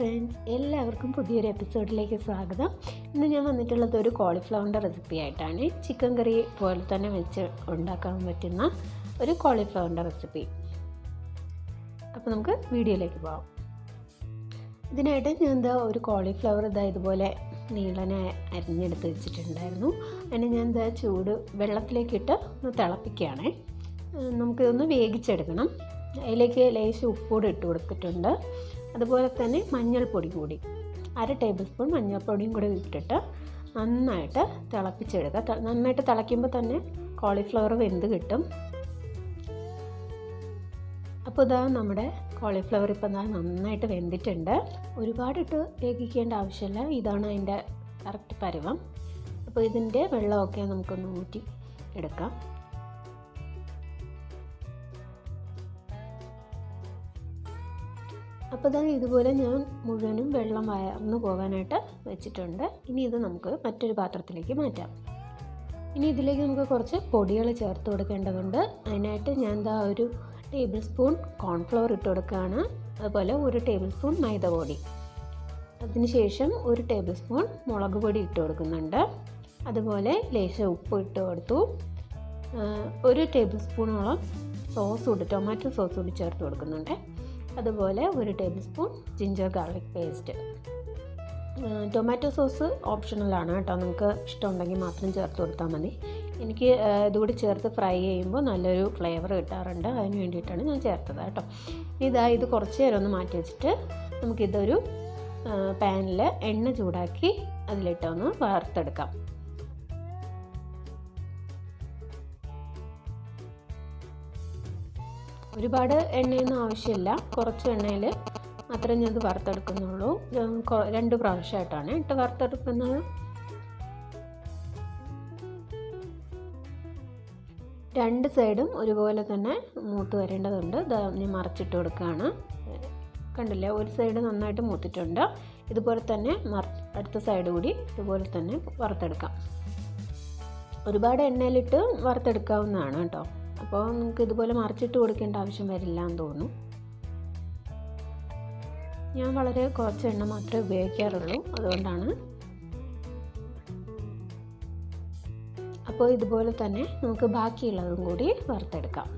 Friends, എല്ലാവർക്കും പുതിയൊരു എപ്പിസോഡിലേക്ക് സ്വാഗതം. ഇന്ന് ഞാൻ വന്നിട്ടുള്ളത് ഒരു കോളിഫ്ലവറിൻ്റെ റെസിപ്പി ആയിട്ടാണ്. ചിക്കൻ കറി പോലെ തന്നെ വെച്ച് ഉണ്ടാക്കാൻ പറ്റുന്ന ഒരു കോളിഫ്ലവറിൻ്റെ റെസിപ്പി. അപ്പോൾ നമുക്ക് വീഡിയോയിലേക്ക് പോകാം. ഇതിനായിട്ട് ഞാൻ ഒരു കോളിഫ്ലവർ ഇതുപോലെ നീളനെ അരിഞ്ഞെടുത്ത് വെച്ചിട്ടുണ്ടായിരുന്നു. അതിന് ഞാൻ ചൂട് വെള്ളത്തിലേക്കിട്ട് ഒന്ന് തിളപ്പിക്കുകയാണ്. നമുക്കിതൊന്ന് വേവിച്ചെടുക്കണം. അതിലേക്ക് ലേശം ഉപ്പൂടെ ഇട്ട് കൊടുത്തിട്ടുണ്ട്. അതുപോലെ തന്നെ മഞ്ഞൾപ്പൊടി കൂടി 1/2 ടേബിൾ സ്പൂൺ മഞ്ഞൾപ്പൊടിയും കൂടി ഇട്ടിട്ട് നന്നായിട്ട് തിളപ്പിച്ചെടുക്കുക. നന്നായിട്ട് തിളയ്ക്കുമ്പോൾ തന്നെ കോളിഫ്ലവർ വെന്ത് കിട്ടും. അപ്പോൾ നമ്മുടെ കോളിഫ്ലവർ ഇപ്പോൾ നന്നായിട്ട് വെന്തിട്ടുണ്ട്. ഒരുപാടിട്ട് വേവിക്കേണ്ട ആവശ്യമില്ല. ഇതാണ് അതിൻ്റെ കറക്റ്റ് പരുവം. അപ്പോൾ ഇതിൻ്റെ വെള്ളമൊക്കെ നമുക്കൊന്ന് ഊറ്റി എടുക്കാം. അപ്പോൾ ഇതുപോലെ ഞാൻ മുഴുവനും വെള്ളം വയർന്നു പോകാനായിട്ട് വെച്ചിട്ടുണ്ട്. ഇനി ഇത് നമുക്ക് മറ്റൊരു പാത്രത്തിലേക്ക് മാറ്റാം. ഇനി ഇതിലേക്ക് നമുക്ക് കുറച്ച് പൊടികൾ ചേർത്ത് കൊടുക്കേണ്ടതുണ്ട്. അതിനായിട്ട് ഞാൻ ഒരു ടേബിൾ സ്പൂൺ കോൺഫ്ലവർ ഇട്ട് കൊടുക്കുകയാണ്. അതുപോലെ 1 ടേബിൾ സ്പൂൺ മൈദപ്പൊടി, അതിനുശേഷം 1 ടേബിൾ സ്പൂൺ മുളക് പൊടി ഇട്ട് കൊടുക്കുന്നുണ്ട്. അതുപോലെ ലേശം ഉപ്പ് ഇട്ട് കൊടുത്തു. 1 ടേബിൾ സ്പൂണോളം സോസ് കൂടി, ടൊമാറ്റോ സോസ് കൂടി ചേർത്ത് കൊടുക്കുന്നുണ്ട്. അതുപോലെ 1 table spoon ginger garlic paste. Tomato sauce ഓപ്ഷണലാണ് കേട്ടോ, നമുക്ക് ഇഷ്ടമുണ്ടെങ്കിൽ മാത്രം ചേർത്ത് കൊടുത്താൽ മതി. എനിക്ക് ഇതുകൂടി ചേർത്ത് ഫ്രൈ ചെയ്യുമ്പോൾ നല്ലൊരു ഫ്ലേവർ കിട്ടാറുണ്ട്. അതിന് വേണ്ടിയിട്ടാണ് ഞാൻ ചേർത്തത് കേട്ടോ. ഇത് കുറച്ച് നേരം ഒന്ന് മാറ്റി വെച്ചിട്ട് നമുക്കിതൊരു പാനിൽ എണ്ണ ചൂടാക്കി അതിലിട്ടൊന്ന് വറുത്തെടുക്കാം. ഒരുപാട് എണ്ണയൊന്നും ആവശ്യമില്ല, കുറച്ച് എണ്ണയിൽ മാത്രമേ ഞാൻ ഇത് വറുത്തെടുക്കുന്നുള്ളൂ. 2 പ്രാവശ്യമായിട്ടാണ് ഇട്ട് വറുത്തെടുക്കുന്നത്. 2 സൈഡും ഒരുപോലെ തന്നെ മൂത്ത് വരേണ്ടതുണ്ട്. ഞാൻ മറിച്ചിട്ട് കൊടുക്കുകയാണ്. കണ്ടില്ലേ, ഒരു സൈഡ് നന്നായിട്ട് മൂത്തിട്ടുണ്ട്. ഇതുപോലെ തന്നെ അടുത്ത സൈഡ് കൂടി ഇതുപോലെ തന്നെ വറുത്തെടുക്കാം. ഒരുപാട് എണ്ണയിലിട്ട് വറുത്തെടുക്കാവുന്നതാണ് കേട്ടോ. അപ്പോൾ നമുക്ക് ഇതുപോലെ മറിച്ചിട്ട് കൊടുക്കേണ്ട ആവശ്യം വരില്ല എന്ന് തോന്നുന്നു. ഞാൻ വളരെ കുറച്ച് എണ്ണ മാത്രമേ ഉപയോഗിക്കാറുള്ളൂ, അതുകൊണ്ടാണ്. അപ്പോൾ ഇതുപോലെ തന്നെ നമുക്ക് ബാക്കിയുള്ളതും കൂടി വറുത്തെടുക്കാം.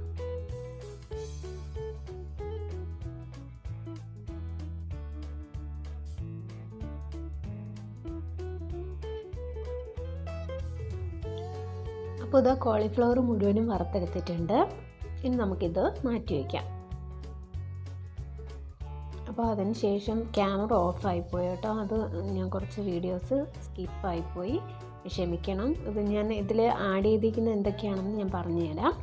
അപ്പോൾ കോളിഫ്ലവർ മുഴുവനും വറുത്തെടുത്തിട്ടുണ്ട്. ഇനി നമുക്കിത് മാറ്റി വയ്ക്കാം. അപ്പോൾ അതിന് ശേഷം ക്യാമറ ഓഫായിപ്പോയി കേട്ടോ. അത് ഞാൻ കുറച്ച് വീഡിയോസ് സ്കിപ്പായിപ്പോയി, ക്ഷമിക്കണം. അപ്പോൾ ഞാൻ ഇതിൽ ആഡ് ചെയ്തിരിക്കുന്നത് എന്തൊക്കെയാണെന്ന് ഞാൻ പറഞ്ഞുതരാം.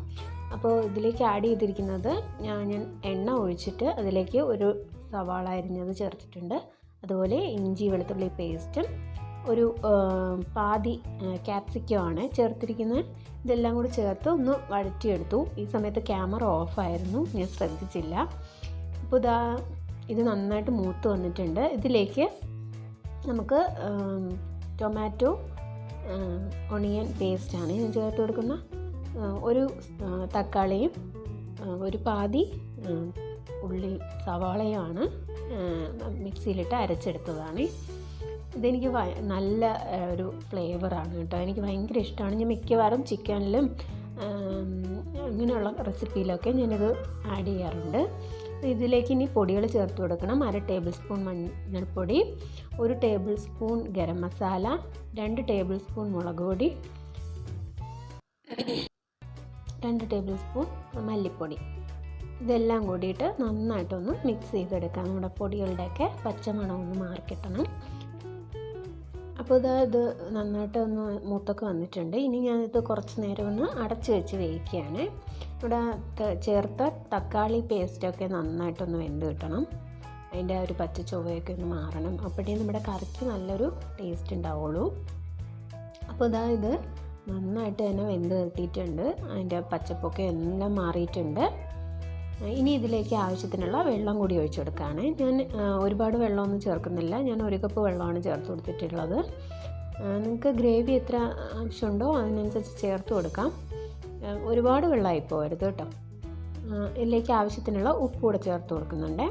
അപ്പോൾ ഇതിലേക്ക് ആഡ് ചെയ്തിരിക്കുന്നത് ഞാൻ എണ്ണ ഒഴിച്ചിട്ട് അതിലേക്ക് ഒരു സവാള അരിഞ്ഞത് ചേർത്തിട്ടുണ്ട്. അതുപോലെ ഇഞ്ചി വെളുത്തുള്ളി പേസ്റ്റും ഒരു പാതി ക്യാപ്സിക്കം ആണ് ചേർത്തിരിക്കുന്നത്. ഇതെല്ലാം കൂടി ചേർത്ത് ഒന്ന് വഴറ്റിയെടുത്തു. ഈ സമയത്ത് ക്യാമറ ഓഫായിരുന്നു, ഞാൻ ശ്രദ്ധിച്ചില്ല. അപ്പോൾ ഇത് നന്നായിട്ട് മൂത്ത് വന്നിട്ടുണ്ട്. ഇതിലേക്ക് നമുക്ക് ടൊമാറ്റോ ഒണിയൻ പേസ്റ്റാണ് ഞാൻ ചേർത്ത് കൊടുക്കുന്ന. ഒരു തക്കാളിയും ഒരു പാതി ഉള്ളി സവാളയുമാണ് മിക്സിയിലിട്ട് അരച്ചെടുത്തതാണ്. ഇതെനിക്ക് നല്ല ഒരു ഫ്ലേവറാണ് കേട്ടോ. എനിക്ക് ഭയങ്കര ഇഷ്ടമാണ്. ഞാൻ മിക്കവാറും ചിക്കനിലും അങ്ങനെയുള്ള റെസിപ്പിയിലൊക്കെ ഞാനിത് ആഡ് ചെയ്യാറുണ്ട്. ഇതിലേക്ക് ഇനി പൊടികൾ ചേർത്ത് കൊടുക്കണം. 1/2 ടേബിൾ സ്പൂൺ മഞ്ഞൾപ്പൊടി, 1 table spoon garam masala, 2 table spoon മുളക് പൊടി, 2 ടേബിൾ സ്പൂൺ മല്ലിപ്പൊടി. ഇതെല്ലാം കൂടിയിട്ട് നന്നായിട്ടൊന്ന് മിക്സ് ചെയ്തെടുക്കാം. നമ്മുടെ പൊടികളുടെയൊക്കെ പച്ചമണം ഒന്ന് മാറിക്കിട്ടണം. അപ്പോൾ ഇത് നന്നായിട്ട് ഒന്ന് മൂത്തൊക്കെ വന്നിട്ടുണ്ട്. ഇനി ഞാനിത് കുറച്ച് നേരം ഒന്ന് അടച്ച് വെച്ച് വേവിക്കുകയാണ്. ഇവിടെ ചേർത്ത തക്കാളി പേസ്റ്റൊക്കെ നന്നായിട്ടൊന്ന് വെന്ത് കിട്ടണം. അതിൻ്റെ ഒരു പച്ച ചൊവ്വയൊക്കെ ഒന്ന് മാറണം. അപ്പോഴേ നമ്മുടെ കറിക്ക് നല്ലൊരു ടേസ്റ്റ് ഉണ്ടാവുള്ളൂ. അപ്പോൾ ഇത് നന്നായിട്ട് തന്നെ വെന്ത് കിട്ടിയിട്ടുണ്ട്. അതിൻ്റെ പച്ചപ്പൊക്കെ എല്ലാം മാറിയിട്ടുണ്ട്. ഇനി ഇതിലേക്ക് ആവശ്യത്തിനുള്ള വെള്ളം കൂടി ഒഴിച്ചു കൊടുക്കുകയാണ്. ഞാൻ ഒരുപാട് വെള്ളമൊന്നും ചേർക്കുന്നില്ല. ഞാൻ 1 കപ്പ് വെള്ളമാണ് ചേർത്ത് കൊടുത്തിട്ടുള്ളത്. നിങ്ങൾക്ക് ഗ്രേവി എത്ര ആവശ്യമുണ്ടോ അതിനനുസരിച്ച് ചേർത്ത് കൊടുക്കാം. ഒരുപാട് വെള്ളമായി പോകരുത് കേട്ടോ. ഇതിലേക്ക് ആവശ്യത്തിനുള്ള ഉപ്പ് കൂടെ ചേർത്ത് കൊടുക്കുന്നുണ്ട്.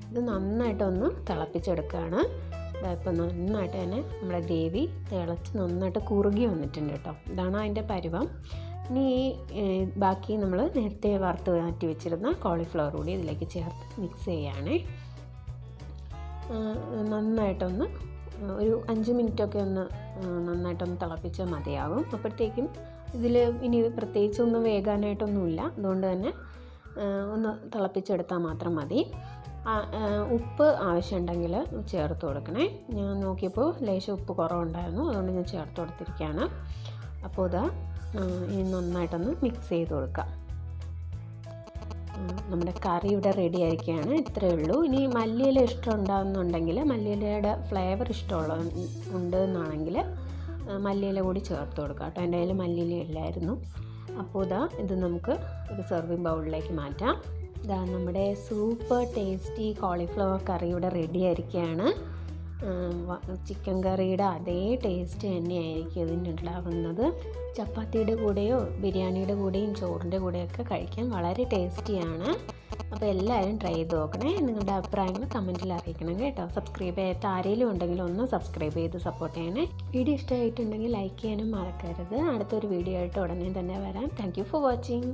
ഇത് നന്നായിട്ടൊന്ന് തിളപ്പിച്ചെടുക്കുകയാണ്. ഇപ്പം നന്നായിട്ട് തന്നെ നമ്മുടെ ഗ്രേവി തിളച്ച് നന്നായിട്ട് കുറുകി വന്നിട്ടുണ്ട് കേട്ടോ. ഇതാണ് അതിൻ്റെ പരുവം. ഇനി ബാക്കി നമ്മൾ നേരത്തെ വറുത്ത് മാറ്റി വെച്ചിരുന്ന കോളിഫ്ലവർ കൂടി ഇതിലേക്ക് ചേർത്ത് മിക്സ് ചെയ്യുകയാണേ. നന്നായിട്ടൊന്ന് ഒരു 5 മിനിറ്റൊക്കെ ഒന്ന് നന്നായിട്ടൊന്ന് തിളപ്പിച്ചാൽ മതിയാകും. അപ്പോഴത്തേക്കും ഇതിൽ ഇനി പ്രത്യേകിച്ചൊന്നും വേകാനായിട്ടൊന്നുമില്ല. അതുകൊണ്ട് തന്നെ ഒന്ന് തിളപ്പിച്ചെടുത്താൽ മാത്രം മതി. ഉപ്പ് ആവശ്യമുണ്ടെങ്കിൽ ചേർത്ത് കൊടുക്കണേ. ഞാൻ നോക്കിയപ്പോൾ ലേശം ഉപ്പ് കുറവുണ്ടായിരുന്നു, അതുകൊണ്ട് ഞാൻ ചേർത്ത് കൊടുത്തിരിക്കുകയാണ്. അപ്പോൾ ഇതാ ഇനി നന്നായിട്ടൊന്ന് മിക്സ് ചെയ്ത് കൊടുക്കാം. നമ്മുടെ കറി ഇവിടെ റെഡി ആയിരിക്കുകയാണ്. ഇത്രയേ ഉള്ളൂ. ഇനി മല്ലിയില ഇഷ്ടം ഉണ്ടാകുന്നുണ്ടെങ്കിൽ, മല്ലിയിലയുടെ ഫ്ലേവർ ഇഷ്ടമുള്ള ഉണ്ട് എന്നാണെങ്കിൽ മല്ലിയില കൂടി ചേർത്ത് കൊടുക്കാം കേട്ടോ. എൻ്റെ കയ്യിൽ മല്ലിയില ഇല്ലായിരുന്നു. അപ്പോൾ ഇത് നമുക്ക് ഒരു സെർവിങ് ബൗളിലേക്ക് മാറ്റാം. ഇതാ നമ്മുടെ സൂപ്പർ ടേസ്റ്റി കോളിഫ്ലവർ കറി ഇവിടെ റെഡി ആയിരിക്കുകയാണ്. ചിക്കൻ കറിയുടെ അതേ ടേസ്റ്റ് തന്നെയായിരിക്കും ഇതിനുണ്ടാകുന്നത്. ചപ്പാത്തിയുടെ കൂടെയോ ബിരിയാണിയുടെ കൂടെയും ചോറിൻ്റെ കൂടെയൊക്കെ കഴിക്കാൻ വളരെ ടേസ്റ്റിയാണ്. അപ്പോൾ എല്ലാവരും ട്രൈ ചെയ്ത് നോക്കണേ. നിങ്ങളുടെ അഭിപ്രായങ്ങൾ കമൻറ്റിൽ അറിയിക്കണം കേട്ടോ. സബ്സ്ക്രൈബ് ചെയ്യാത്ത ആരെങ്കിലും ഉണ്ടെങ്കിൽ ഒന്ന് സബ്സ്ക്രൈബ് ചെയ്ത് സപ്പോർട്ട് ചെയ്യണേ. വീഡിയോ ഇഷ്ടമായിട്ടുണ്ടെങ്കിൽ ലൈക്ക് ചെയ്യാനും മറക്കരുത്. അടുത്തൊരു വീഡിയോ ആയിട്ട് ഉടനെ തന്നെ വരാം. Thank you for watching.